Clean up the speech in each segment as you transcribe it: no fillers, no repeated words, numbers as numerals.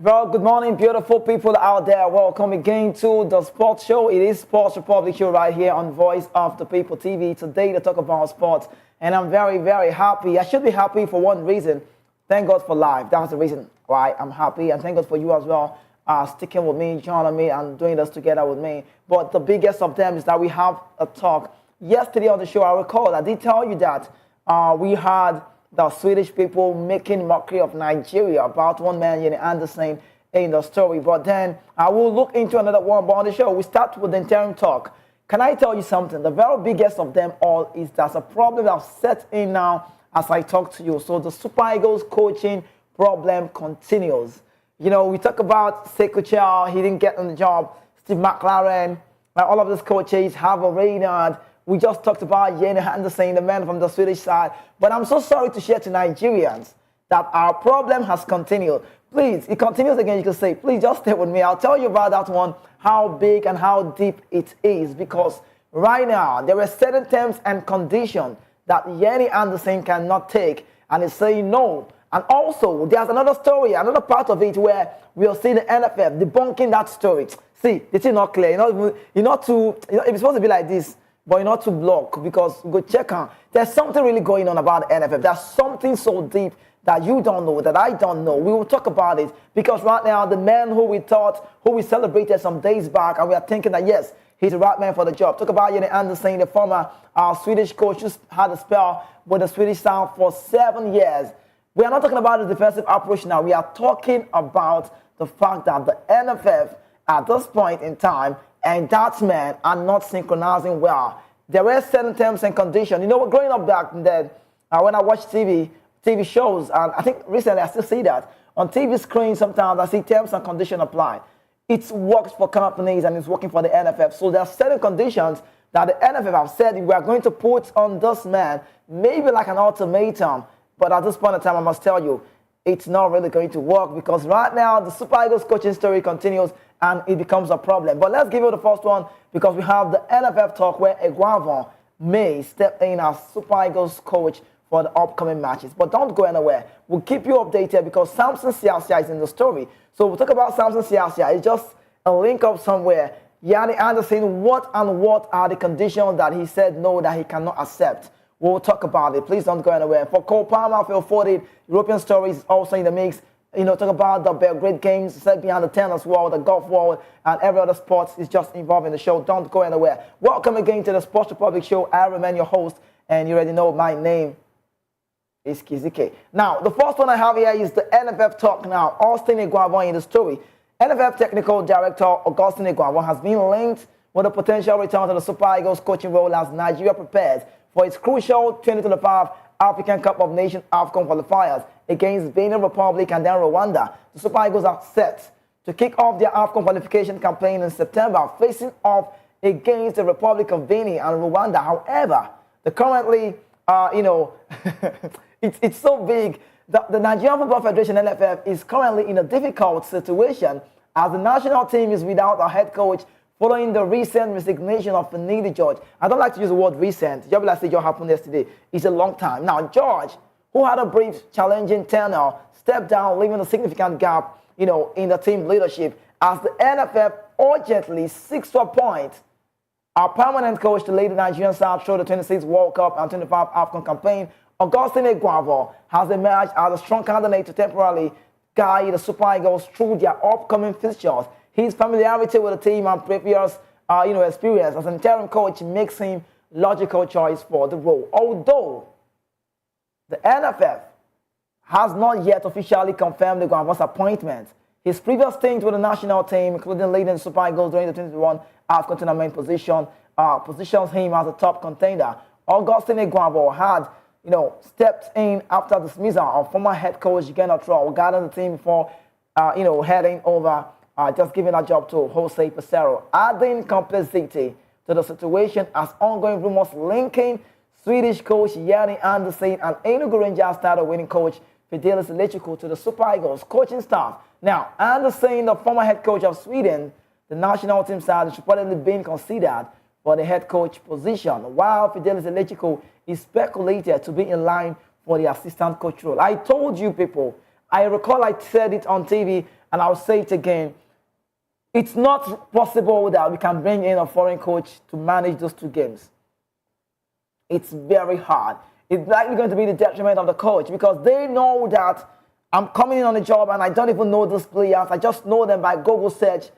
Well, good morning, beautiful people out there. Welcome again to the Sports Show. It is Sports Republic Show right here on Voice of the People TV. Today to talk about sports, and I'm very, very happy. I should be happy for one reason. Thank God for life. That's the reason why I'm happy, and thank God for you as well, sticking with me, joining me, and doing this together with me. But the biggest of them is that we have a talk. Yesterday on the show, I recall I did tell you that we had the Swedish people making mockery of Nigeria about one man, Janne Anderson, in the story. But then I will look into another one. But on the show, we start with the interim talk. Can I tell you something? The very biggest of them all is there's a problem that's set in now as I talk to you. So the Super Eagles coaching problem continues. You know, we talk about Sekou, he didn't get on the job. Steve McLaren, all of these coaches have already had. We just talked about Janne Anderson, the man from the Swedish side. But I'm so sorry to share to Nigerians that our problem has continued. Please, it continues again. You can say, please just stay with me. I'll tell you about that one, how big and how deep it is. Because right now, there are certain terms and conditions that Janne Anderson cannot take. And he's saying no. And also, there's another story, another part of it where we'll see the NFF debunking that story. See, this is not clear. You're not too, it's supposed to be like this. But you're not to block because go check on. There's something really going on about the NFF. There's something so deep that you don't know, that I don't know. We will talk about it because right now the man who we celebrated some days back, and we are thinking that yes, he's the right man for the job. Talk about Janne Anderson, the former Swedish coach who had a spell with the Swedish side for 7 years. We are not talking about the defensive approach now. We are talking about the fact that the NFF at this point in time and that man are not synchronizing well. There were certain terms and conditions. You know, growing up back then, when I watch TV shows, and I think recently I still see that. On TV screen, sometimes I see terms and conditions apply. It works for companies and it's working for the NFF. So there are certain conditions that the NFF have said we are going to put on this man, maybe like an ultimatum. But at this point in time, I must tell you, it's not really going to work because right now the Super Eagles coaching story continues and it becomes a problem. But let's give you the first one because we have the NFF talk where Eguavon may step in as Super Eagles coach for the upcoming matches. But don't go anywhere. We'll keep you updated because Samson Siasia is in the story. So we'll talk about Samson Siasia. It's just a link up somewhere. Janne Anderson, what are the conditions that he said no, that he cannot accept? We'll talk about it. Please don't go anywhere. For Cole Palmer, Phil Forded, European stories is also in the mix. You know, talk about the Belgrade games, set behind the tennis world, the golf world, and every other sport is just involved in the show. Don't go anywhere. Welcome again to the Sports Republic Show. I remain your host, and you already know my name is Kizike. Now, the first one I have here is the NFF talk now. Austin Eguavon in the story. NFF Technical Director Augustin Eguavon has been linked with a potential return to the Super Eagles coaching role as Nigeria prepares for its crucial 2025 African Cup of Nations AFCON qualifiers against Benin Republic and then Rwanda. The Super Eagles are set to kick off their AFCON qualification campaign in September, facing off against the Republic of Benin and Rwanda. However, currently, it's so big. The Nigerian Football Federation, NFF, is currently in a difficult situation as the national team is without a head coach following the recent resignation of Finidi George. I don't like to use the word recent. Just like it happened yesterday. It's a long time. Now, George, who had a brief, challenging tenure, stepped down, leaving a significant gap, in the team leadership as the NFF urgently seeks to appoint a permanent coach to lead the Nigerian side through the 26th World Cup and 25 AFCON campaign. Augustin Eguavon has emerged as a strong candidate to temporarily guide the Super Eagles through their upcoming fixtures. His familiarity with the team and previous, experience as an interim coach makes him logical choice for the role. Although the NFF has not yet officially confirmed the Eguavon's appointment, his previous stint with the national team, including leading the Super Eagles during the 2021 AFCON tournament positions him as a top contender. Augustin Eguavon had, stepped in after dismissal of former head coach Gennaro Troll, guiding the team before, heading over. Just giving a job to Jose Pesero, adding complexity to the situation as ongoing rumors linking Swedish coach Janne Anderson and Enugu Rangers title-winning coach Fidelis Electrical to the Super Eagles coaching staff. Now, Anderson, the former head coach of Sweden, the national team side is reportedly being considered for the head coach position, while Fidelis Electrical is speculated to be in line for the assistant coach role. I told you people, I recall I said it on TV, and I'll say it again. It's not possible that we can bring in a foreign coach to manage those two games. It's very hard. It's likely going to be the detriment of the coach because they know that I'm coming in on a job and I don't even know those players. I just know them by Google search.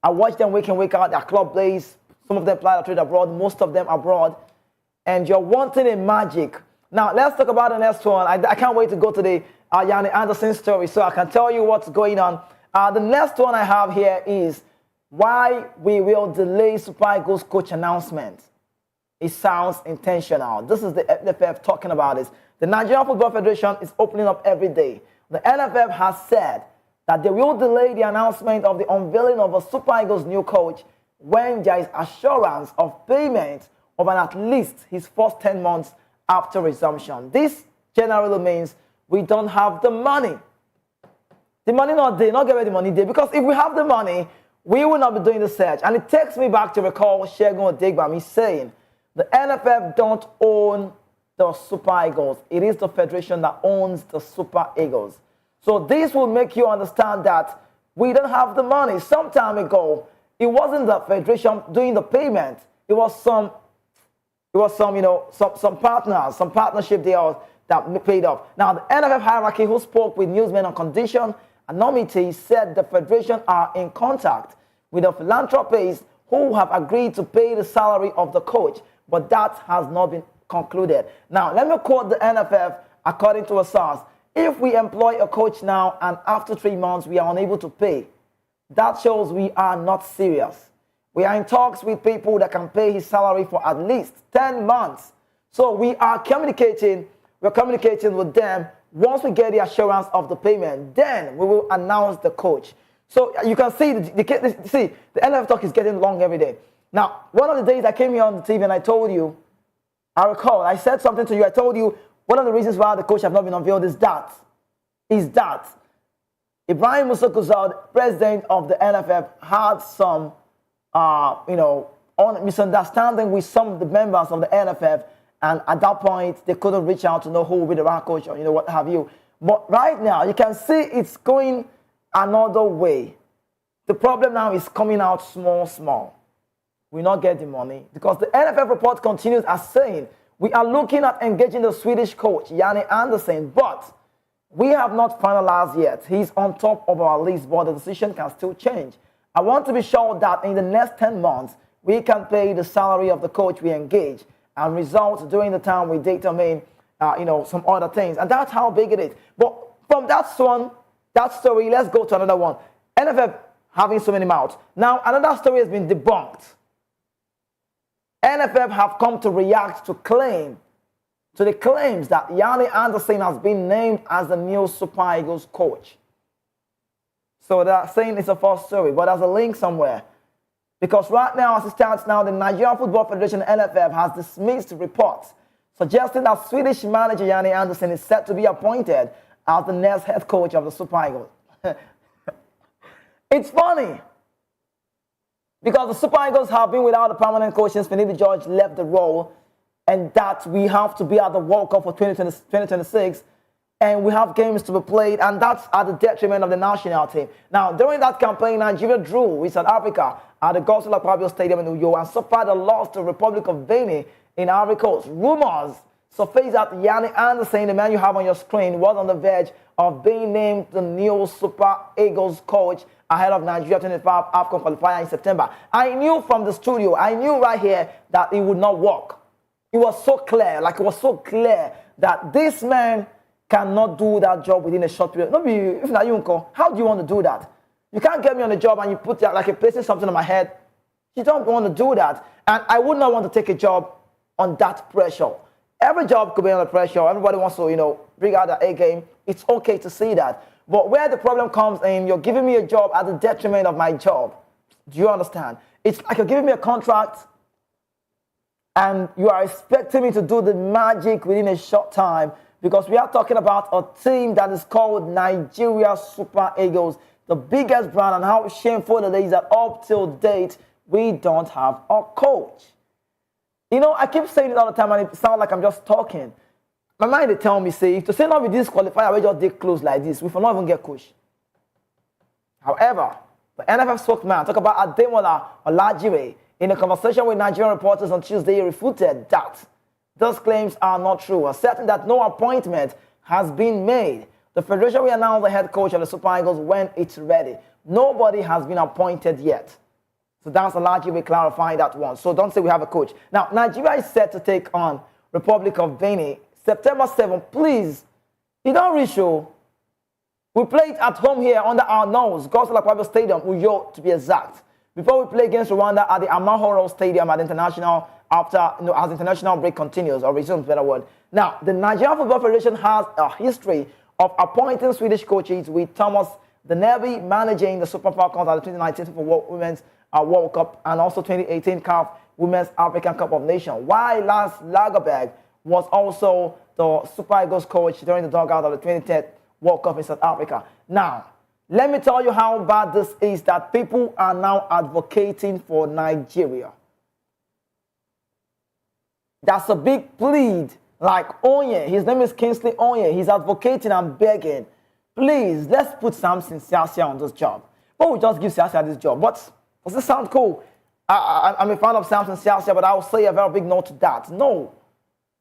I watch them week in, week out. Their club plays. Some of them play trade abroad. Most of them abroad. And you're wanting a magic. Now, let's talk about the next one. I can't wait to go to the Janne Anderson story so I can tell you what's going on. The next one I have here is why we will delay Super Eagles coach announcement. It sounds intentional. This is the NFF talking about this. The Nigerian Football Federation is opening up every day. The NFF has said that they will delay the announcement of the unveiling of a Super Eagles new coach when there is assurance of payment of at least his first 10 months after resumption. This generally means we don't have the money. The money not there, not get the money there. Because if we have the money, we will not be doing the search. And it takes me back to recall Segun Odegbami saying, the NFF don't own the Super Eagles. It is the Federation that owns the Super Eagles. So this will make you understand that we don't have the money. Some time ago, it wasn't the Federation doing the payment. It was some partners, some partnership deals that paid off. Now, the NFF hierarchy who spoke with newsmen on condition anonymity said the Federation are in contact with the philanthropists who have agreed to pay the salary of the coach, but that has not been concluded. Now, let me quote the NFF according to a source. If we employ a coach now and after 3 months we are unable to pay, that shows we are not serious. We are in talks with people that can pay his salary for at least 10 months. So we are communicating, we're communicating with them. Once we get the assurance of the payment, then we will announce the coach. So you can see, the NFF talk is getting long every day. Now, one of the days I came here on the TV and I told you, I recall, I said something to you. I told you one of the reasons why the coach have not been unveiled is that Ibrahim Musa Kuzad, president of the NFF, had some, misunderstanding with some of the members of the NFF, and at that point they couldn't reach out to know who will be the right coach or what have you. But right now you can see it's going another way. The problem now is coming out small. We not get the money because the NFF report continues as saying we are looking at engaging the Swedish coach Janne Anderson, but we have not finalized yet. He's on top of our list, but the decision can still change. I want to be sure that in the next 10 months, we can pay the salary of the coach we engage and results during the time we determine, some other things. And that's how big it is. But from that story, let's go to another one. NFF having so many mouths. Now, another story has been debunked. NFF have come to react to the claims that Janne Anderson has been named as the new Super Eagles coach. So they're saying it's a false story, but there's a link somewhere. Because right now, as it stands now, the Nigerian Football Federation, NFF, has dismissed reports suggesting that Swedish manager Janne Anderson is set to be appointed as the next head coach of the Super Eagles. It's funny. Because the Super Eagles have been without a permanent coach since Finidi George left the role, and that we have to be at the World Cup for 2026, and we have games to be played, and that's at the detriment of the national team. Now, during that campaign, Nigeria drew with South Africa at the Gosula Pabio Stadium in New York and suffered a loss to the Republic of Benin in Ivory Coast. Rumors surfaced that Janne Anderson, the man you have on your screen, was on the verge of being named the new Super Eagles coach ahead of Nigeria 25 AFCON qualifier in September. I knew from the studio, I knew right here that it would not work. It was so clear, that this man cannot do that job within a short period. If not you, how do you want to do that? You can't get me on the job and you put that like you're placing something on my head. You don't want to do that. And I would not want to take a job on that pressure. Every job could be under pressure. Everybody wants to, bring out their A game. It's okay to see that. But where the problem comes in, you're giving me a job at the detriment of my job. Do you understand? It's like you're giving me a contract and you are expecting me to do the magic within a short time, because we are talking about a team that is called Nigeria Super Eagles, the biggest brand, and how shameful it is that up till date, we don't have a coach. I keep saying it all the time and it sounds like I'm just talking. my mind they tell me, say, if to say not with this qualifier, we just dig close like this, we will not even get coach. However, the NFF spokesman talk about Ademola Olajire in a conversation with Nigerian reporters on Tuesday. He refuted that those claims are not true, asserting that no appointment has been made. The federation will announce the head coach of the Super Eagles when it's ready. Nobody has been appointed yet. So that's Olajire clarifying that one. So don't say we have a coach. Now, Nigeria is set to take on Republic of Benin September 7th. Please, you don't reach show. We played at home here under our nose, Gospel Akpabio Stadium, Uyo to be exact. Before we play against Rwanda at the Amahoro Stadium at international after as international break continues or resumes, better word. Now, the Nigerian Football Federation has a history of appointing Swedish coaches, with Thomas Denevi managing the Super Falcons at the 2019 FIFA Women's World Cup and also 2018 CAF Women's African Cup of Nations. While Lars Lagerberg was also the Super Eagles coach during the dugout of the 2010 World Cup in South Africa. Now, let me tell you how bad this is, that people are now advocating for Nigeria. That's a big plead. Like Onye, his name is Kingsley Onye. He's advocating and begging, please, let's put Samson Siasia on this job. But we just give Siasia this job. But does this sound cool? I'm a fan of Samson Siasia, but I will say a very big no to that. No.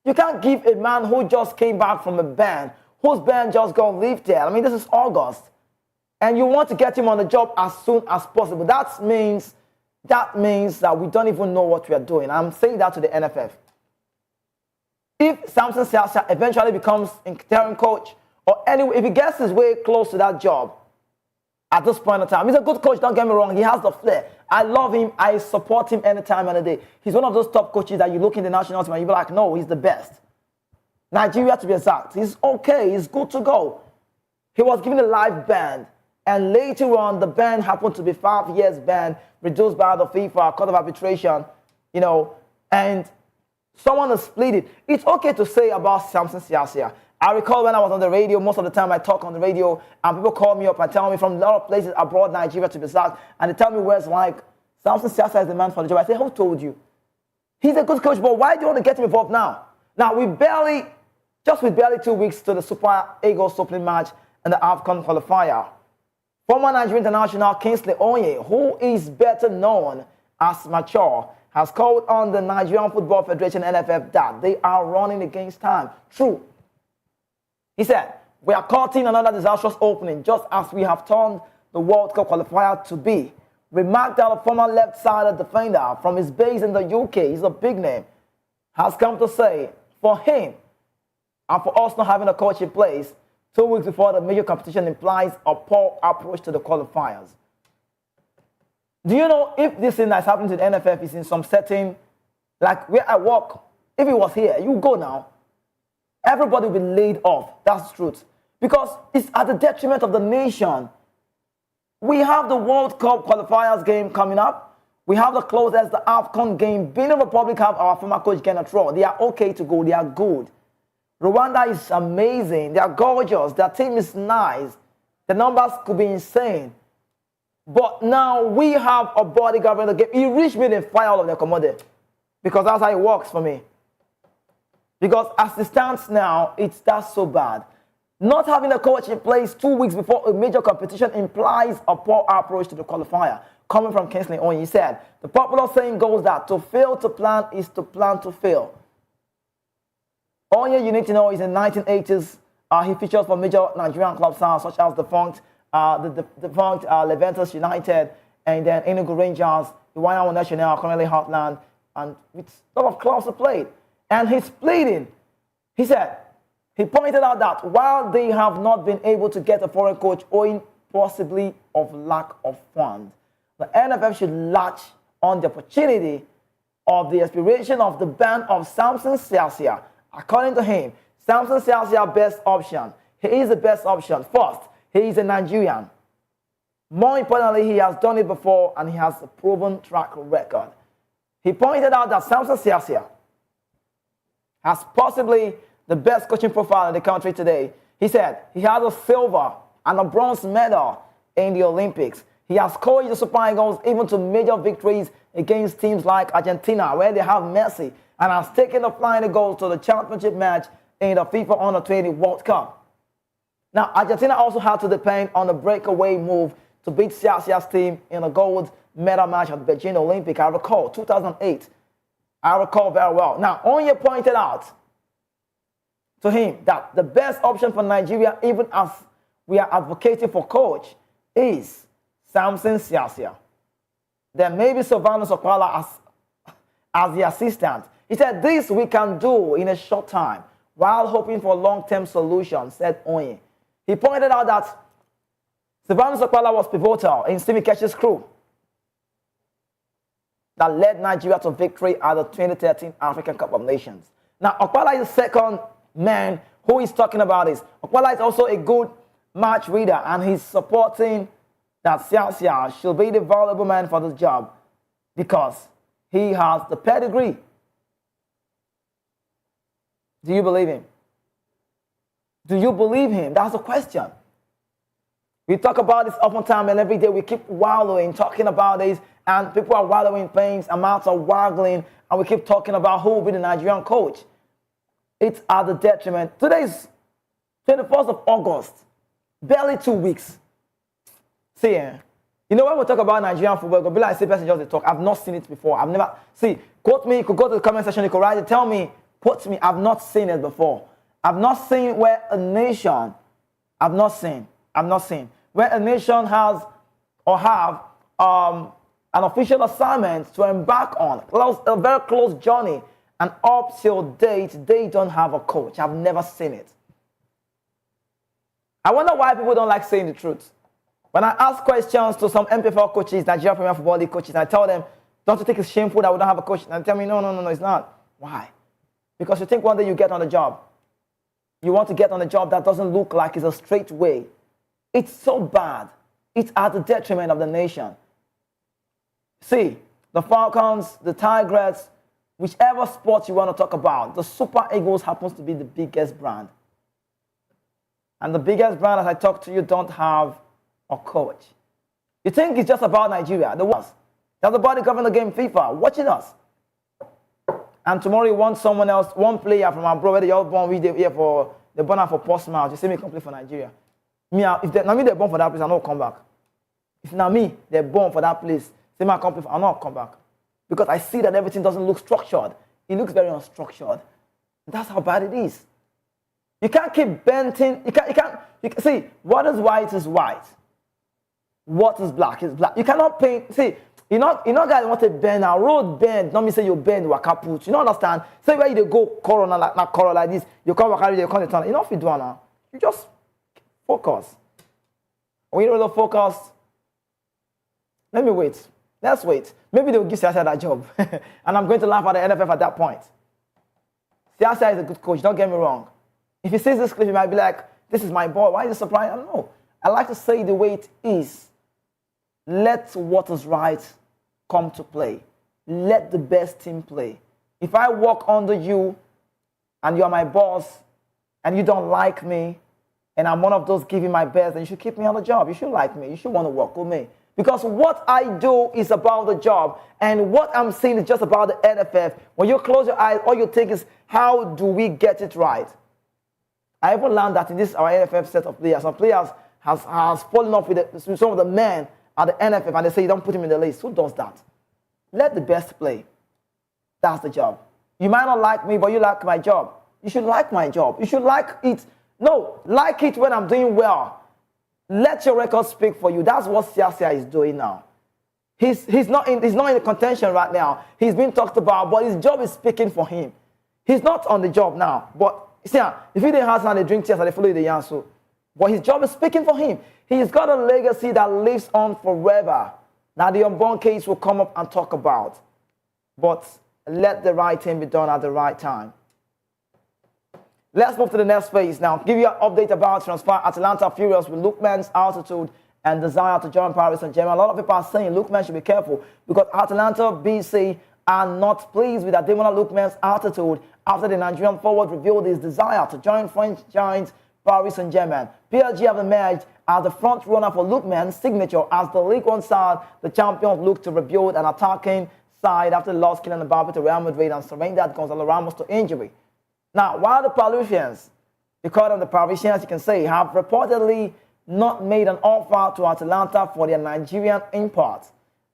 You can't give a man who just came back from a ban, whose ban just got lifted. I mean, this is August. And you want to get him on the job as soon as possible. That means that we don't even know what we are doing. I'm saying that to the NFF. If Samson Siasia eventually becomes interim coach, or anyway, if he gets his way close to that job at this point in time, he's a good coach, don't get me wrong, he has the flair. I love him, I support him anytime and a day. He's one of those top coaches that you look in the national team and you be like, no, he's the best. Nigeria to be exact, he's okay, he's good to go. He was given a live ban, and later on, the ban happened to be 5 years ban, reduced by the FIFA Court of Arbitration, and someone has split it. It's okay to say about Samson Siasia. I recall when I was on the radio, most of the time I talk on the radio, and people call me up and tell me from a lot of places abroad, Nigeria to be exact, and they tell me where it's like, Samson Siasia is the man for the job. I say, who told you? He's a good coach, but why do you want to get him involved now? Now, with barely 2 weeks to the Super Eagles opening match and the AFCON qualifier, former Nigerian international Kingsley Onye, who is better known as Mature, has called on the Nigerian Football Federation, NFF, that they are running against time. True. He said, we are caught in another disastrous opening, just as we have turned the World Cup qualifier to be. Remarked that a former left-sided defender from his base in the UK, he's a big name, has come to say, for him and for us not having a coach in place 2 weeks before the major competition implies a poor approach to the qualifiers. Do you know if this thing that's happening to the NFF is in some setting, like where I work, if it was here, you go now, everybody will be laid off. That's the truth. Because it's at the detriment of the nation. We have the World Cup qualifiers game coming up. We have the closest, the AFCON game. Benin Republic have our former coach, Kenneth Rowe. They are okay to go. They are good. Rwanda is amazing. They are gorgeous. Their team is nice. The numbers could be insane. But now we have a bodyguard in the game. He reached me and fire all of their commodity. Because that's how it works for me. Because as it stands now, it's that so bad. Not having a coach in place 2 weeks before a major competition implies a poor approach to the qualifier. Coming from Kingsley Onye, he said, the popular saying goes that to fail to plan is to plan to fail. Onye, you need to know, is in the 1980s. He features for major Nigerian clubs such as the defunct Leventus United, and then Enugu Rangers, the Wayao National, currently Heartland, and with a lot of clubs to play. And he's pleading. He said, he pointed out that while they have not been able to get a foreign coach owing possibly of lack of funds, the NFF should latch on the opportunity of the expiration of the ban of Samson Siasia. According to him, Samson Siasia best option. He is the best option. First, he is a Nigerian. More importantly, he has done it before and he has a proven track record. He pointed out that Samson Siasia has possibly the best coaching profile in the country today. He said he has a silver and a bronze medal in the Olympics. He has coached the Super Eagles even to major victories against teams like Argentina, where they have Messi, and has taken the Flying Eagles to the championship match in the FIFA Under-20 World Cup. Now, Argentina also had to depend on a breakaway move to beat Siasia's team in a gold medal match at the Beijing Olympic. I recall 2008. I recall very well. Now, Onye pointed out to him that the best option for Nigeria, even as we are advocating for coach, is Samson Siasia. There may be Sylvanus Okwala as the assistant. He said, this we can do in a short time while hoping for a long-term solution, said Onye. He pointed out that Sylvanus Okwala was pivotal in Stephen Ketch's crew that led Nigeria to victory at the 2013 African Cup of Nations. Now, Okwala is the second man who is talking about this. Okwala is also a good match reader, and he's supporting that Siasia should be the valuable man for this job because he has the pedigree. Do you believe him? Do you believe him? That's the question. We talk about this oftentimes, and every day we keep wallowing, talking about this, and people are wallowing in pains, amounts are waggling, and we keep talking about who will be the Nigerian coach. It's at the detriment. Today is 21st of August, barely 2 weeks. See, you know when we talk about Nigerian football, it'll be like, say, person just talk. I've not seen it before. I've never, see, quote me, you could go to the comment section, you could write it, tell me, quote me, I've not seen it before. I've not seen where a nation, I've not seen, where a nation has or have an official assignment to embark on a very close journey, and up till date, they don't have a coach. I've never seen it. I wonder why people don't like saying the truth. When I ask questions to some MPFL coaches, Nigeria Premier Football League coaches, I tell them, don't you think it's shameful that we don't have a coach? And they tell me, no, it's not. Why? Because you think one day you get on the job. You want to get on a job that doesn't look like it's a straight way. It's so bad. It's at the detriment of the nation. See, the Falcons, the Tigers, whichever sport you want to talk about, the Super Eagles happens to be the biggest brand. And the biggest brand, as I talk to you, don't have a coach. You think it's just about Nigeria, the ones. That's the body governing the game, FIFA, watching us. And tomorrow you want someone else, one player from abroad, whether you're born with here for the born for Portsmouth, you see me complete for Nigeria. Me, if they're born for that place, I'll not come back. If not me, they're born for that place, say me complete, I'll not come back. Because I see that everything doesn't look structured. It looks very unstructured. That's how bad it is. You can't keep bending. You can't see, what is white is white. What is black is black. You cannot paint. See, you know guys want to bend now. Road bend. Not me say you bend waka put. You don't understand? Say where you go corner like not corner like this. You come back you come the turn. You know if you do now. You just focus. When you really focus, let me wait. Let's wait. Maybe they'll give Siasia that job. And I'm going to laugh at the NFF at that point. Siasia is a good coach, don't get me wrong. If he sees this clip, he might be like, this is my boy. Why is he surprised? I don't know. I like to say the way it is. Let what is right come to play. Let the best team play. If I work under you and you're my boss and you don't like me and I'm one of those giving my best, then you should keep me on the job. You should like me. You should want to work with me. Because what I do is about the job, and what I'm saying is just about the NFF. When you close your eyes, all you think is, how do we get it right? I even learned that in this our NFF set of players, some players has fallen off with some of the men at the NFF, and they say you don't put him in the list. Who does that? Let the best play. That's the job. You might not like me, but you like my job. You should like my job. You should like it. No, like it when I'm doing well. Let your record speak for you. That's what Siasia is doing now. He's not in the contention right now. He's being talked about, but his job is speaking for him. He's not on the job now. But see, if he didn't have some, they drink tears and they follow the Yansu. But his job is speaking for him. He's got a legacy that lives on forever. Now the unborn case will come up and talk about. But let the right thing be done at the right time. Let's move to the next phase now. Give you an update about transfer. Atalanta furious with Lookman's altitude and desire to join Paris Saint-Germain. A lot of people are saying Lookman should be careful because Atalanta BC are not pleased with Ademola Lookman's altitude after the Nigerian forward revealed his desire to join French giants Paris Saint-Germain. PSG have emerged as the front runner for Lookman's signature as the League One side. The champions look to rebuild an attacking side after the loss Kylian Mbappe to Real Madrid and surrendered Gonzalo Ramos to injury. Now, while the Parisians, they call them the Parisians, you can say, have reportedly not made an offer to Atalanta for their Nigerian import.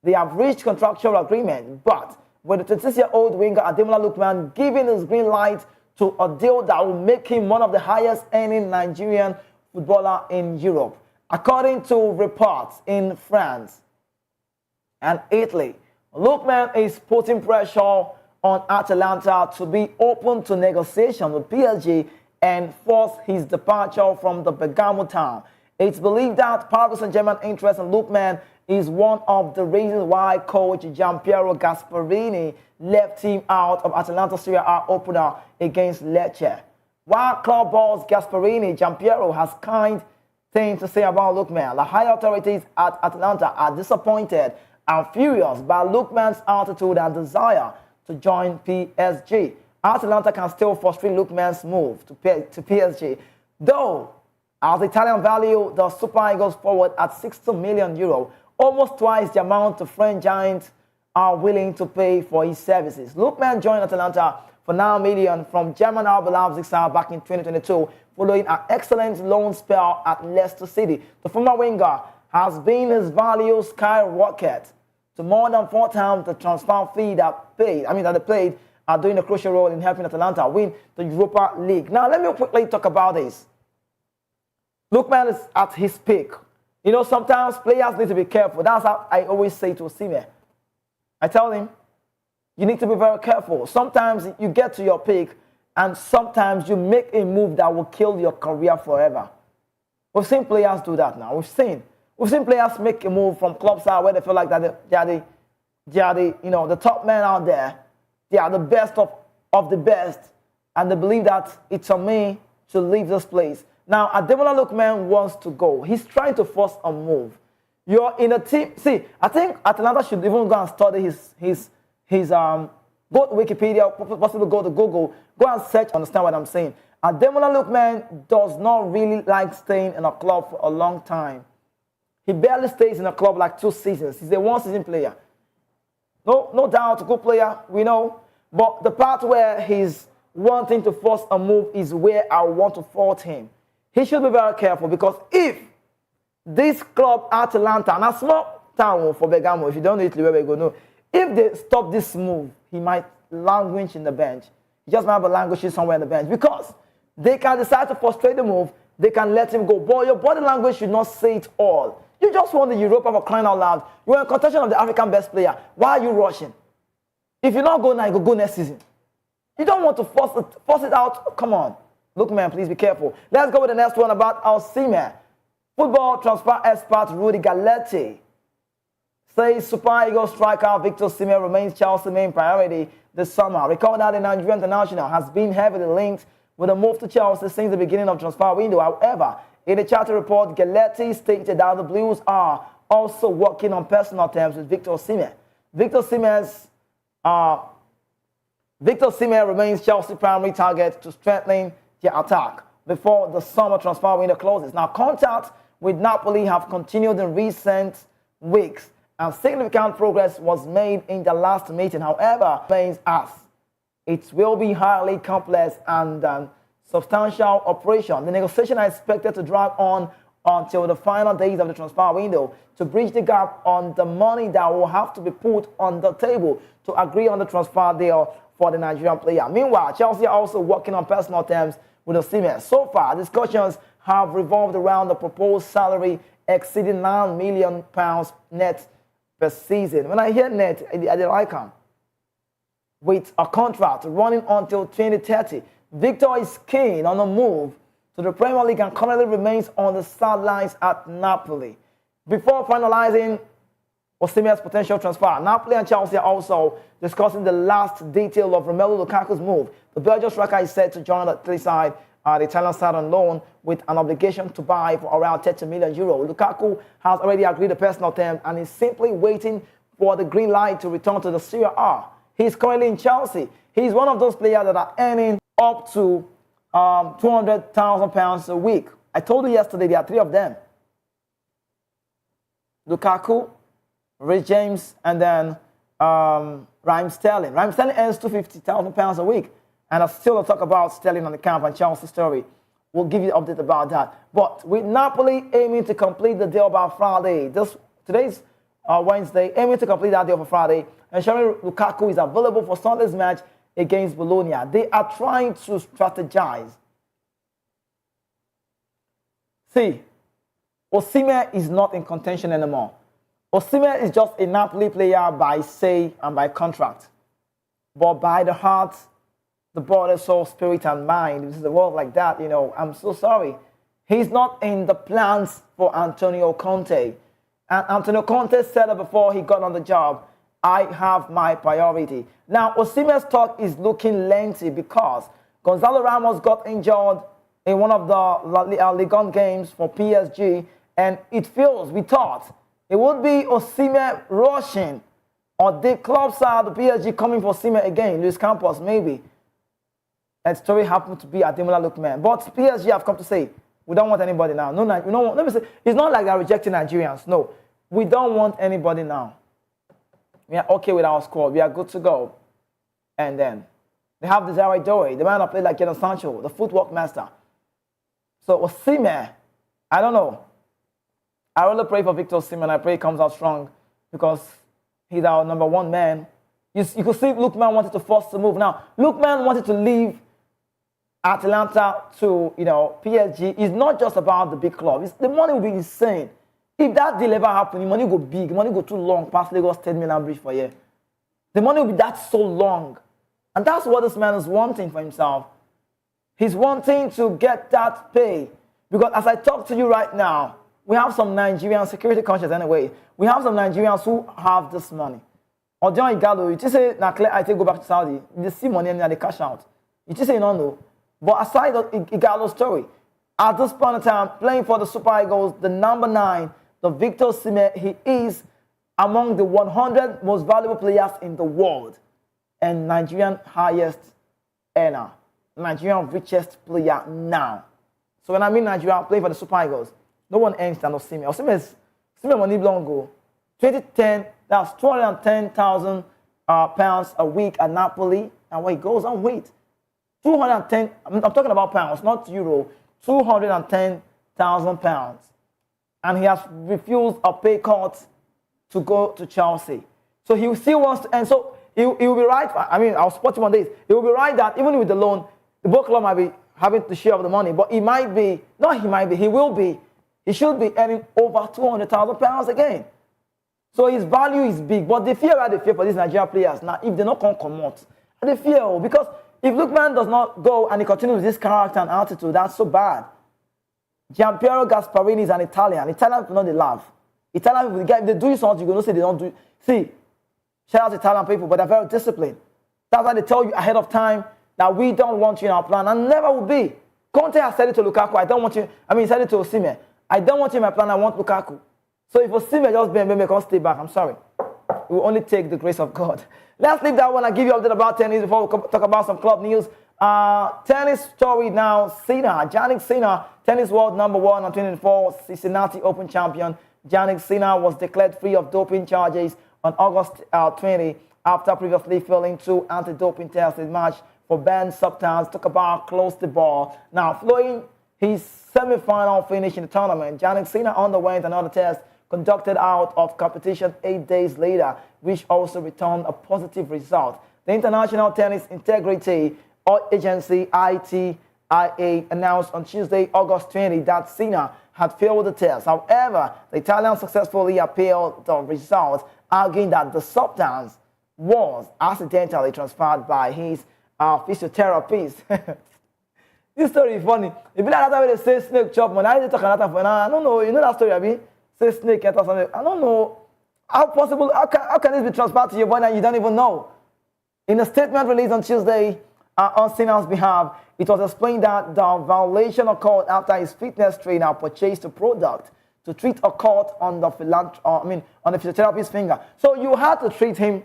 They have reached contractual agreement, but with the 26-year-old winger Ademola Lookman giving his green light to a deal that will make him one of the highest earning Nigerian footballer in Europe. According to reports in France and Italy, Lookman is putting pressure on Atalanta to be open to negotiation with PSG and force his departure from the Bergamo town. It's believed that Paris Saint-Germain interest in Lookman is one of the reasons why coach Gianpiero Gasperini left him out of Atalanta Serie A opener against Lecce. While club boss Gasperini, Gianpiero has kind things to say about Lookman. The high authorities at Atalanta are disappointed and furious by Lookman's attitude and desire to join PSG. Atalanta can still frustrate Lookman's move to PSG, though as the Italian value the Super Eagles forward at €60 million, almost twice the amount the French giants are willing to pay for his services. Lookman joined Atalanta for $9 million from German RB Leipzig back in 2022, following an excellent loan spell at Leicester City. The former winger has been his value skyrocket to more than 4 times the transfer fee that they paid doing a crucial role in helping Atalanta win the Europa League. Now, let me quickly talk about this. Lookman is at his peak. You know, sometimes players need to be careful. That's how I always say to Osimhen. I tell him, you need to be very careful. Sometimes you get to your peak, and sometimes you make a move that will kill your career forever. We've seen players do that now. We've seen players make a move from clubs out where they feel like that they are the top men out there. They are the best of the best, and they believe that it's on me to leave this place. Now, Ademola Lookman wants to go. He's trying to force a move. You're in a team. See, I think Atalanta should even go and study his go to Wikipedia, possibly go to Google, go and search, understand what I'm saying. Ademola Lookman does not really like staying in a club for a long time. He barely stays in a club like 2 seasons. He's a one-season player. No doubt, a good player, we know. But the part where he's wanting to force a move is where I want to fault him. He should be very careful, because if this club, Atalanta, and a small town for Bergamo, if you don't know Italy, where we go, no, if they stop this move, he might languish in the bench. He just might have a languishing somewhere in the bench, because they can decide to frustrate the move. They can let him go. But your body language should not say it all. You just won the Europa for crying out loud. You're in contention of the African best player. Why are you rushing? If you don't go now, you go next season. You don't want to force it out. Come on. Look, man, please be careful. Let's go with the next one about Osimhen. Football transfer expert Rudy Galetti says Super Eagles striker Victor Osimhen remains Chelsea's main priority this summer. Recall that the Nigerian international has been heavily linked with a move to Chelsea since the beginning of the transfer window. However, in a charter report, Galetti stated that the Blues are also working on personal terms with Victor Osimhen. Victor Osimhen remains Chelsea's primary target to strengthen their attack before the summer transfer window closes. Now, contacts with Napoli have continued in recent weeks, and significant progress was made in the last meeting. However, remains as it will be highly complex and substantial operation. The negotiation are expected to drag on until the final days of the transfer window to bridge the gap on the money that will have to be put on the table to agree on the transfer deal for the Nigerian player. Meanwhile, Chelsea are also working on personal terms with Osimhen. So far, discussions have revolved around the proposed salary exceeding £9 million net per season. When I hear net, I like him. With a contract running until 2030, Victor is keen on a move to the Premier League and currently remains on the sidelines at Napoli. Before finalizing Osimhen's potential transfer, Napoli and Chelsea are also discussing the last detail of Romelu Lukaku's move. The Belgian striker is set to join the three side, the Italian side on loan with an obligation to buy for around €30 million. Lukaku has already agreed to personal terms and is simply waiting for the green light to return to the Serie A. He's currently in Chelsea. He's one of those players that are earning up to £200,000 a week. I told you yesterday there are 3 of them. Lukaku, Rich James, and then Raheem Sterling. Raheem Sterling earns £250,000 a week. And I still talk about Sterling on the camp and Chelsea story. We'll give you an update about that. But with Napoli aiming to complete the deal by Friday, today's Wednesday, aiming to complete that deal for Friday, ensuring Lukaku is available for Sunday's match against Bologna. They are trying to strategize. See, Osimhen is not in contention anymore. Osimhen is just a Napoli player by say and by contract. But by the heart, the body, soul, spirit, and mind, this is a world like that, you know, I'm so sorry. He's not in the plans for Antonio Conte. And Antonio Conte said it before he got on the job, I have my priority. Now, Osimhen's talk is looking lengthy because Gonzalo Ramos got injured in one of the Ligue 1 games for PSG, and we thought, it would be Osimhen rushing, or the club side, the PSG coming for Osimhen again, Luis Campos maybe. And story happened to be Ademola Lookman. But PSG have come to say, we don't want anybody now. No, you know, let me say, it's not like they're rejecting Nigerians. No, we don't want anybody now. We are okay with our squad. We are good to go. And then they have Desiree Doué, the man that played like Jadon Sancho, the footwork master. So Osimhen, I don't know. I really pray for Victor Osimhen. I pray he comes out strong because he's our number one man. You could see Lookman wanted to force the move. Now, Lookman wanted to leave Atalanta to, PSG. It's not just about the big club. The money will be insane. If that deal ever happened, the money go big. The money go too long past Lagos 10 million bridge for a year. The money will be that so long. And that's what this man is wanting for himself. He's wanting to get that pay. Because as I talk to you right now, we have some Nigerian security conscious anyway. We have some Nigerians who have this money. Or John Igalo, you just say, I take go back to Saudi. They see money and they cash out. You just say, no. But aside of Igalo's story, at this point in time, playing for the Super Eagles, the number 9, the Victor Osimhen, he is among the 100 most valuable players in the world. And Nigerian highest earner. Nigerian richest player now. So when I mean Nigeria playing for the Super Eagles, no one earns than Osimhen. Osimhen money long ago. 2010, that's 210,000 pounds a week at Napoli. And when he goes on, wait. 210, I'm talking about pounds, not euro. 210,000 pounds. And he has refused a pay cut to go to Chelsea. So he still wants to, and so he will be right. I mean, I'll support him on this. He will be right that even with the loan, the book club might be having to share of the money, but he will be, he should be earning over 200,000 pounds again. So his value is big, but the fear for these Nigerian players now, if they don't come out, they fear because if Lookman does not go and he continues with this character and attitude, that's so bad. Giampiero Gasparini is an Italian. Italians do not they laugh. Italian people, if they do something, you're going to say they don't do it. See, shout out to Italian people, but they're very disciplined. That's why they tell you ahead of time that we don't want you in our plan, and never will be. Conte has said it to Lukaku, he said it to Osimhen. I don't want you in my plan, I want Lukaku. So if Osimhen just can't stay back, I'm sorry. It will only take the grace of God. Let's leave that one and give you an update about tennis before we talk about some club news. Tennis story now, Janne Sinner, tennis world number 1 on 24, Cincinnati Open champion. Janne Sinner was declared free of doping charges on August 20 after previously failing 2 anti-doping tests in March for banned substance. Talk about close the ball. Now, following his semi-final finish in the tournament, Janne Sinner underwent another test conducted out of competition 8 days later, which also returned a positive result. The International Tennis Integrity Agency, ITIA, announced on Tuesday, August 20, that Sinner had failed the test. However, the Italian successfully appealed the result, arguing that the substance was accidentally transferred by his physiotherapist. This story is funny. If you like that way they say snake chop money, I didn't talk another for now. I don't know. You know that story, Abi? Say snake ate something. I don't know. How can this be transferred to your body and you don't even know? In a statement released on Tuesday on Sinner's behalf, it was explained that the violation occurred after his fitness trainer purchased a product to treat a cut on the physiotherapist's finger. So you had to treat him,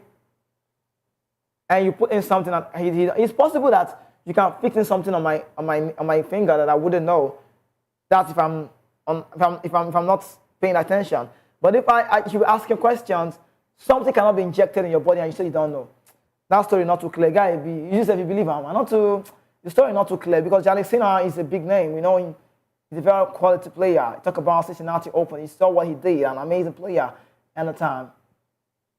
and you put in something. It's possible that you can fix in something on my finger that I wouldn't know. That's if I'm not paying attention. But if you ask him questions, something cannot be injected in your body and you say you don't know. That story not too clear. Guy, you just if you believe him, not too. The story not too clear because Janne is a big name. You know, he's a very quality player. Talk about Cincinnati Open. You saw what he did. An amazing player at the time.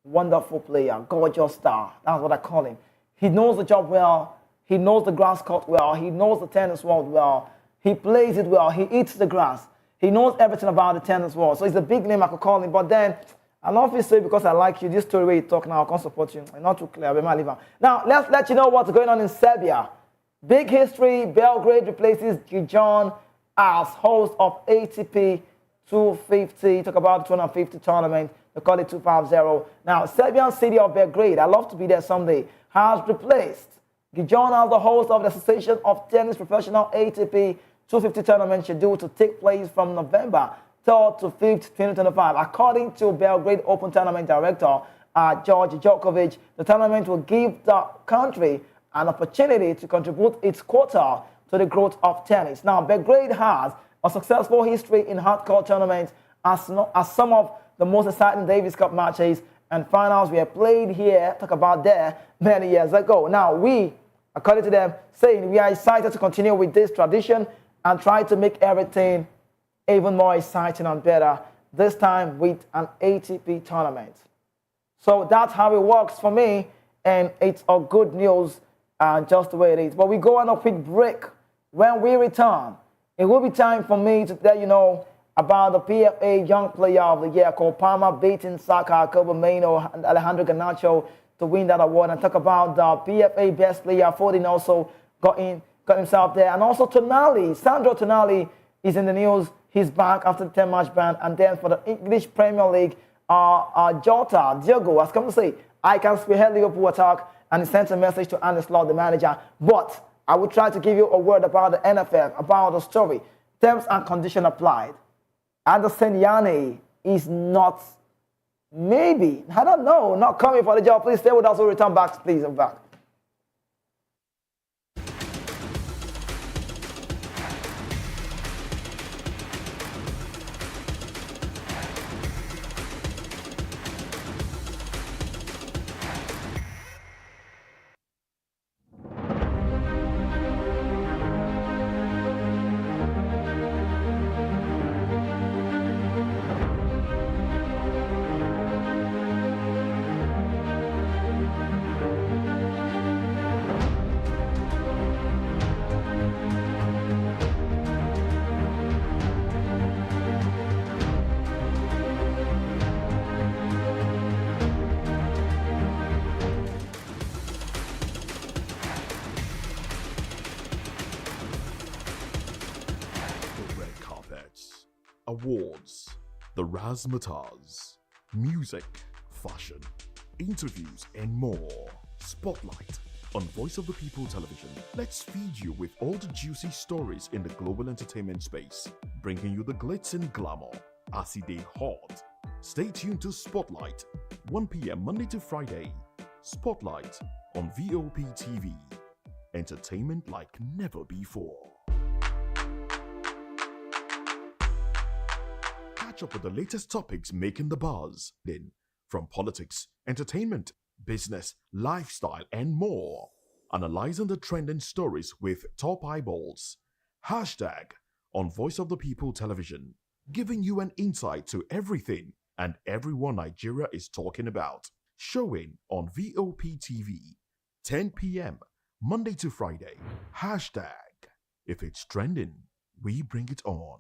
Wonderful player, gorgeous star. That's what I call him. He knows the job well. He knows the grass court well. He knows the tennis world well. He plays it well. He eats the grass. He knows everything about the tennis world. So he's a big name I could call him. But then, I don't know if you say because I like you, this story where you talk now, I can't support you. I'm not too clear. I might leave out. Now, let's let you know what's going on in Serbia. Big history. Belgrade replaces Gijon as host of ATP 250. Talk about the 250 tournament. They call it 250. Now, Serbian city of Belgrade, I'd love to be there someday, has replaced Gijon as the host of the Association of Tennis Professional ATP 250 tournament scheduled to take place from November 3rd to 5th, 2025. According to Belgrade Open Tournament Director George Djokovic, the tournament will give the country an opportunity to contribute its quota to the growth of tennis. Now, Belgrade has a successful history in hardcore tournaments as some of the most exciting Davis Cup matches and finals were played here, talk about there, many years ago. Now, we, according to them, saying we are excited to continue with this tradition and try to make everything even more exciting and better, this time with an ATP tournament. So that's how it works for me, and it's a good news, just the way it is. But we go on a quick break. When we return, it will be time for me to let you know about the PFA Young Player of the Year, called Palma beating Saka, Meno, and Alejandro Garnacho to win that award, and talk about the PFA Best Player. Foden also got himself there. And also Tonali, Sandro Tonali is in the news. He's back after the 10-match ban. And then for the English Premier League, Jota, Diogo has come to say, I can spearhead Liverpool attack, and he sent a message to Arne Slot, the manager. But I will try to give you a word about the NFL, about the story. Terms and conditions applied. Anderson Janne is not, maybe, I don't know, not coming for the job. Please stay with us. We'll return back, please. I'm back. Awards, the razzmatazz, music, fashion, interviews, and more. Spotlight on Voice of the People Television. Let's feed you with all the juicy stories in the global entertainment space, bringing you the glitz and glamour as it is hot. Stay tuned to Spotlight, 1 p.m. Monday to Friday. Spotlight on VOP TV. Entertainment like never before. Catch up with the latest topics making the buzz. Then, from politics, entertainment, business, lifestyle, and more. Analyzing the trending stories with top eyeballs. Hashtag on Voice of the People Television. Giving you an insight to everything and everyone Nigeria is talking about. Showing on VOP TV. 10 p.m. Monday to Friday. Hashtag. If it's trending, we bring it on.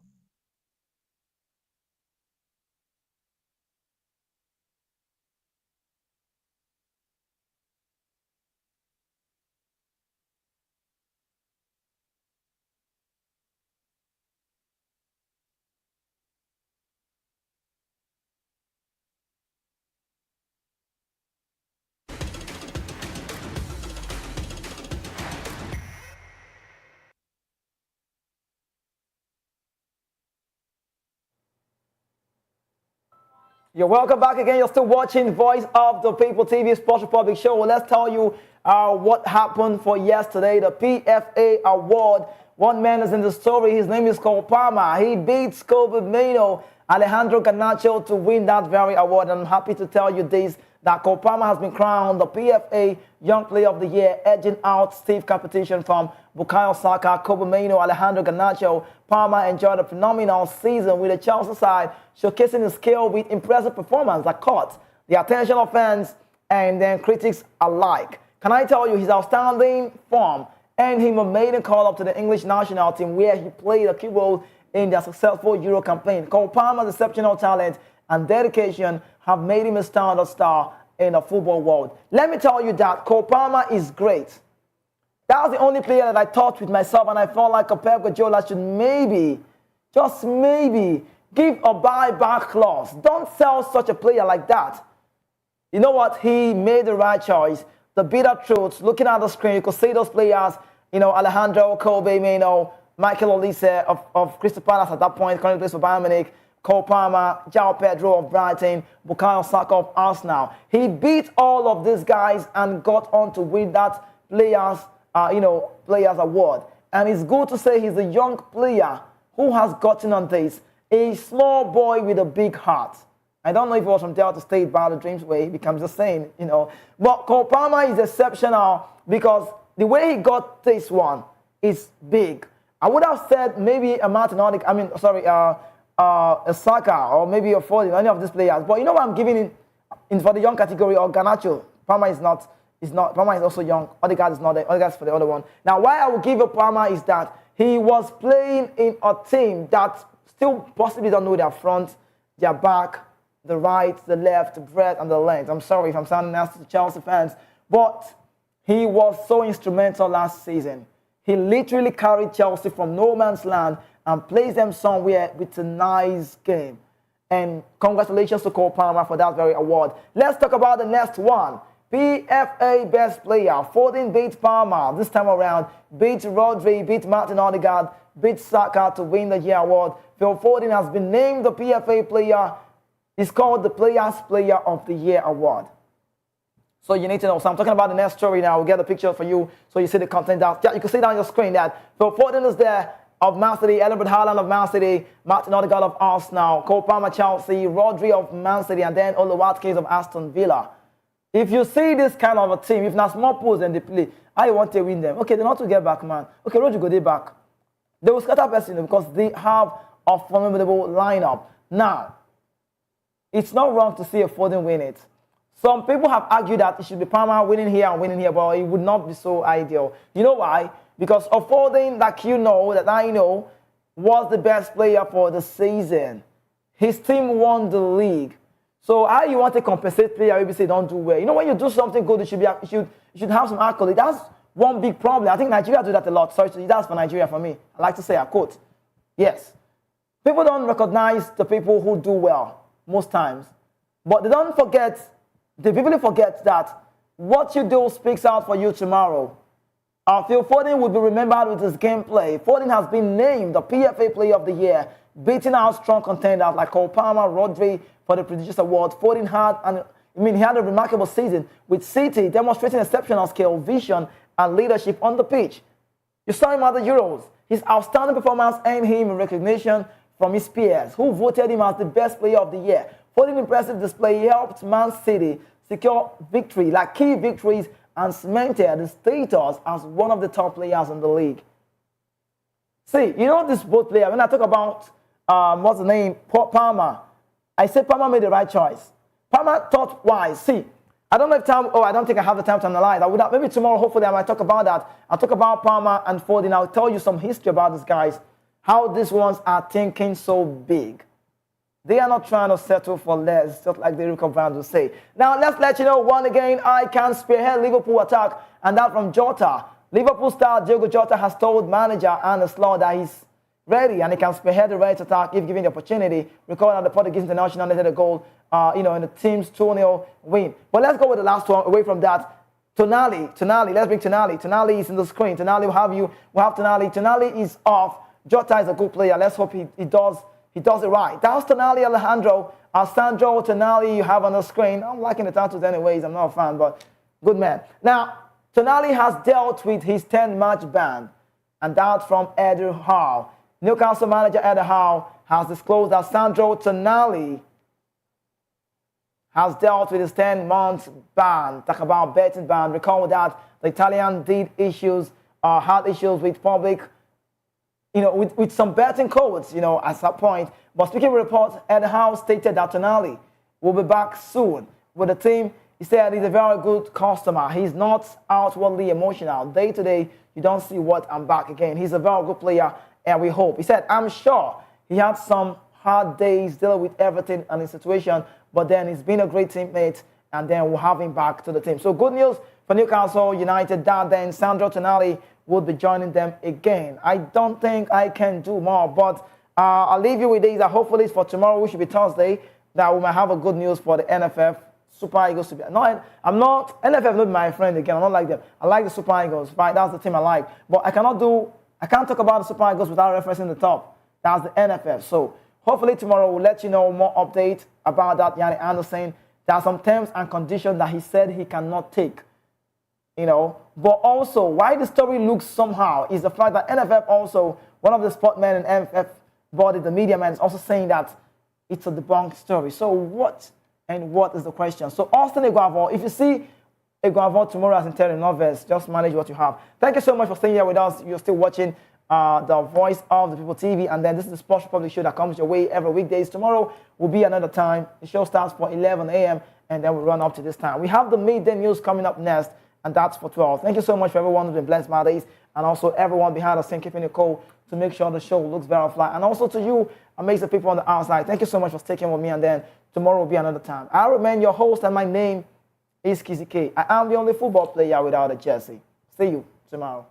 You're welcome back again. You're still watching Voice of the People TV Sports Republic show. Well, let's tell you what happened for yesterday. The PFA Award. One man is in the story. His name is called Palma. He beats Meno, Alejandro Garnacho to win that very award. And I'm happy to tell you this. that Cole Palmer has been crowned the PFA Young Player of the Year, edging out stiff competition from Bukayo Saka, Kobe Mainoo, Alejandro Garnacho. Palmer enjoyed a phenomenal season with the Chelsea side, showcasing his skill with impressive performance that caught the attention of fans and then critics alike. Can I tell you, his outstanding form earned him a maiden call-up to the English national team, where he played a key role in their successful Euro campaign. Cole Palmer's exceptional talent and dedication have made him a standout star in the football world. Let me tell you that Cole Palmer is great. That was the only player that I thought with myself, and I felt like a Pep Guardiola should maybe, just maybe, give a buyback clause. Don't sell such a player like that. You know what? He made the right choice. The bitter truth, looking at the screen, you could see those players, Alejandro, Kobe Mainoo, Michael Olise of Crystal Palace at that point, currently plays for Bayern Munich, Cole Palmer, João Pedro of Brighton, Bukayo Saka of Arsenal. He beat all of these guys and got on to win that players award. And it's good to say he's a young player who has gotten on this. A small boy with a big heart. I don't know if it was from Delta State, by the Dreams way, it becomes the same, But Cole Palmer is exceptional because the way he got this one is big. I would have said maybe a a Saka or maybe a Foden, any of these players. But you know what I'm giving in for the young category, or Garnacho. Palmer is not. Palmer is also young. Odegaard is not there. Odegaard is for the other one. Now, why I will give a Palmer is that he was playing in a team that still possibly don't know their front, their back, the right, the left, the breadth, and the length. I'm sorry if I'm sounding nasty to Chelsea fans, but he was so instrumental last season. He literally carried Chelsea from no man's land and placed them somewhere with a nice game. And congratulations to Cole Palmer for that very award. Let's talk about the next one. PFA Best Player. Foden beat Palmer this time around. Beat Rodri, beat Martin Odegaard, beat Saka to win the year award. Phil Foden has been named the PFA Player. It's called the Players Player of the Year award. So you need to know. So I'm talking about the next story now. We'll get a picture for you so you see the content down. You can see down your screen that Phil Foden is there of Man City, Erling Haaland of Man City, Martin Odegaard of Arsenal, Cole Palmer, Chelsea, Rodri of Man City, and then Olu Watkins of Aston Villa. If you see this kind of a team, if not small pools and they play, I want to win them. Okay, they want to get back, man. Okay, Rodri go they back. They will scatter person because they have a formidable lineup. Now, it's not wrong to see a Foden win it. Some people have argued that it should be Palmer winning here and winning here, but it would not be so ideal. You know why? Because a Foden that I know, was the best player for the season. His team won the league. So how you want to compensate player if you say don't do well? You know, when you do something good, it should have some accolade. That's one big problem. I think Nigeria do that a lot. Sorry, that's for Nigeria for me. I like to say a quote. Yes. People don't recognize the people who do well most times. But they people forget that what you do speaks out for you tomorrow. Phil Foden will be remembered with his gameplay. Foden has been named the PFA Player of the Year, beating out strong contenders like Cole Palmer, Rodri for the prestigious award. Foden had a remarkable season with City, demonstrating exceptional skill, vision, and leadership on the pitch. You saw him at the Euros. His outstanding performance earned him recognition from his peers, who voted him as the best player of the year. Foden's impressive display helped Man City secure key victories, and cemented his status as one of the top players in the league. See, this both player, when I talk about, what's the name, Palmer, I said Palmer made the right choice. Palmer thought wise. See, I don't think I have the time to analyze. Maybe tomorrow, hopefully, I might talk about that. I'll talk about Palmer and Foden. I'll tell you some history about these guys, how these ones are thinking so big. They are not trying to settle for less, just like the Eric Brand will say. Now, let's let you know, one again, I can spearhead Liverpool attack, and that from Jota. Liverpool star Diogo Jota has told manager Arne Slot that he's ready and he can spearhead the right attack if given the opportunity. Recording that the Portuguese international netted a goal, in the team's 2-0 win. But let's go with the last one. Away from that, Tonali. Let's bring Tonali. Tonali is in the screen. Tonali we'll have Tonali. Tonali is off. Jota is a good player. Let's hope he does it right. That's Tonali, Alejandro. Sandro Tonali you have on the screen. I'm liking the tattoos anyways. I'm not a fan, but good man. Now, Tonali has dealt with his 10-match ban, and that's from Eddie Howe. Newcastle manager Eddie Howe has disclosed that Sandro Tonali has dealt with his 10-month ban. Talk about betting ban. Recall that the Italian did had issues with public, with some betting codes, at some point. But speaking of reports, Ed Howe stated that Tonali will be back soon with the team. He said he's a very good customer. He's not outwardly emotional. Day to day, you don't see what I'm back again. He's a very good player, and we hope. He said, I'm sure he had some hard days dealing with everything and his situation, but then he's been a great teammate, and then we'll have him back to the team. So good news for Newcastle United that then Sandro Tonali would be joining them again. I don't think I can do more, but I'll leave you with these. Hopefully for tomorrow, which should be Thursday, that we might have a good news for the NFF. Super Eagles to be. No, I'm not. NFF not my friend again. I'm not like them. I like the Super Eagles, right? That's the team I like. But I can't talk about the Super Eagles without referencing the top. That's the NFF. So hopefully tomorrow we'll let you know more updates about that. Janne Anderson. There are some terms and conditions that he said he cannot take. But also why the story looks somehow is the fact that NFF also, one of the sportmen in NFF body, the media man, is also saying that it's a debunked story. So what is the question? So Austin Eguavoen, if you see Eguavoen tomorrow as Interior Novice, just manage what you have. Thank you so much for staying here with us. You're still watching the Voice of the People TV, and then this is the Sports Republic show that comes your way every weekdays. Tomorrow will be another time. The show starts for 11 a.m. and then we run up to this time. We have the midday news coming up next, and that's for 12. Thank you so much for everyone who's been blessed by these, and also everyone behind the scene keeping it cool to make sure the show looks very fly. And also to you, amazing people on the outside, thank you so much for sticking with me, and then tomorrow will be another time. I remain your host, and my name is Kizzy K. I am the only football player without a jersey. See you tomorrow.